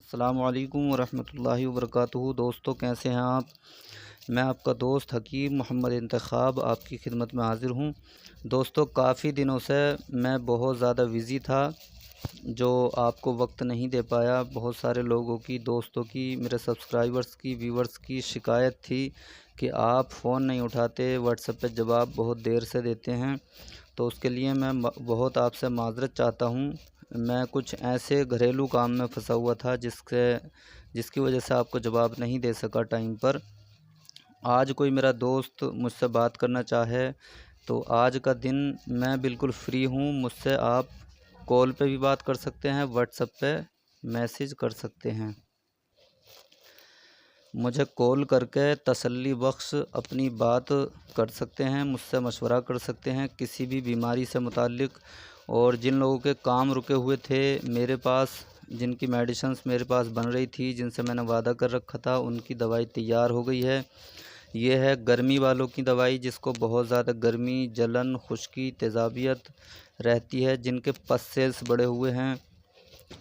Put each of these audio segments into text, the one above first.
अस्सलामु अलैकुम वरहमतुल्लाहि वबरकातुहू। दोस्तों, कैसे हैं आप? मैं आपका दोस्त हकीम मोहम्मद इंतखाब आपकी खिदमत में हाज़िर हूँ। दोस्तों, काफ़ी दिनों से मैं बहुत ज़्यादा बिज़ी था, जो आपको वक्त नहीं दे पाया। बहुत सारे लोगों की, दोस्तों की, मेरे सब्सक्राइबर्स की, व्यूवर्स की शिकायत थी कि आप फ़ोन नहीं उठाते, व्हाट्सएप पे जवाब बहुत देर से देते हैं। तो उसके लिए मैं बहुत आपसे माज़रत चाहता हूँ। मैं कुछ ऐसे घरेलू काम में फंसा हुआ था जिसकी वजह से आपको जवाब नहीं दे सका टाइम पर। आज कोई मेरा दोस्त मुझसे बात करना चाहे तो आज का दिन मैं बिल्कुल फ्री हूँ। मुझसे आप कॉल पे भी बात कर सकते हैं, व्हाट्सएप पे मैसेज कर सकते हैं। मुझे कॉल करके तसल्ली बख्श अपनी बात कर सकते हैं, मुझसे मशवरा कर सकते हैं किसी भी बीमारी से मुताल्लिक़। और जिन लोगों के काम रुके हुए थे मेरे पास, जिनकी मेडिसिन्स मेरे पास बन रही थी, जिनसे मैंने वादा कर रखा था, उनकी दवाई तैयार हो गई है। ये है गर्मी वालों की दवाई, जिसको बहुत ज़्यादा गर्मी, जलन, खुश्की, तेज़ाबियत रहती है, जिनके पसेल्स बड़े हुए हैं,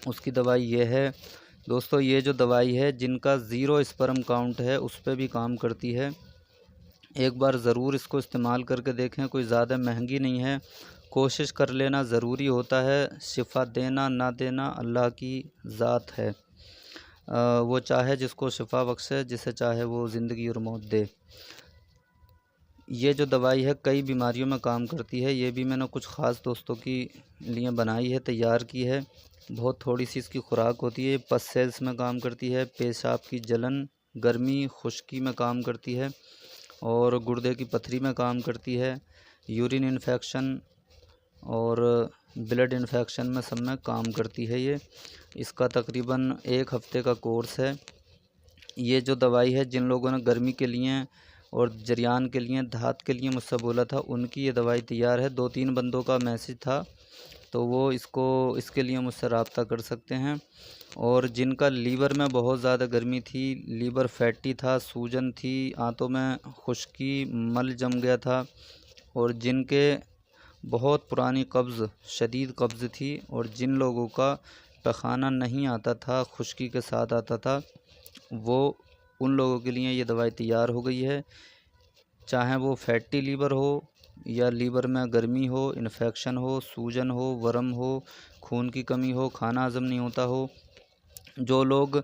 उसकी दवाई ये है। दोस्तों, ये जो दवाई है, जिनका ज़ीरो स्पर्म काउंट है, उस पर भी काम करती है। एक बार ज़रूर इसको इस्तेमाल करके देखें। कोई ज़्यादा महंगी नहीं है, कोशिश कर लेना ज़रूरी होता है। शिफा देना ना देना अल्लाह की ज़ात है। वो चाहे जिसको शिफा बख्शे, जिसे चाहे वो ज़िंदगी और मौत दे। ये जो दवाई है कई बीमारियों में काम करती है। ये भी मैंने कुछ ख़ास दोस्तों की लिए बनाई है, तैयार की है। बहुत थोड़ी सी इसकी खुराक होती है। पस सेल्स में काम करती है, पेशाब की जलन, गर्मी, खुश्की में काम करती है, और गुर्दे की पथरी में काम करती है। यूरिन इन्फेक्शन और ब्लड इन्फेक्शन में सब में काम करती है ये। इसका तकरीबन 1 हफ़्ते का कोर्स है। ये जो दवाई है, जिन लोगों ने गर्मी के लिए और जरियान के लिए, धात के लिए मुझसे बोला था, उनकी ये दवाई तैयार है। 2-3 बंदों का मैसेज था, तो वो इसके लिए मुझसे रब्ता कर सकते हैं। और जिनका लीवर में बहुत ज़्यादा गर्मी थी, लीवर फैटी था, सूजन थी, आंतों में खुश्की, मल जम गया था, और जिनके बहुत पुरानी कब्ज़, शदीद कब्ज़ थी, और जिन लोगों का पखाना नहीं आता था, खुश्की के साथ आता था, वो उन लोगों के लिए ये दवाई तैयार हो गई है। चाहे वो फैटी लीवर हो या लीवर में गर्मी हो, इन्फेक्शन हो, सूजन हो, वर्म हो, खून की कमी हो, खाना हज़म नहीं होता हो, जो लोग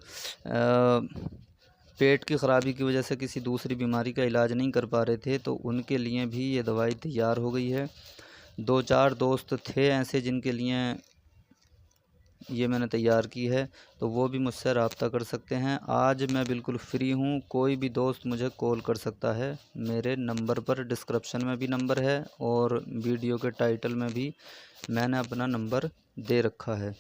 पेट की ख़राबी की वजह से किसी दूसरी बीमारी का इलाज नहीं कर पा रहे थे, तो उनके लिए भी ये दवाई तैयार हो गई है। 2-4 दोस्त थे ऐसे जिनके लिए ये मैंने तैयार की है, तो वो भी मुझसे रब्ता कर सकते हैं। आज मैं बिल्कुल फ्री हूँ, कोई भी दोस्त मुझे कॉल कर सकता है। मेरे नंबर पर डिस्क्रिप्शन में भी नंबर है, और वीडियो के टाइटल में भी मैंने अपना नंबर दे रखा है।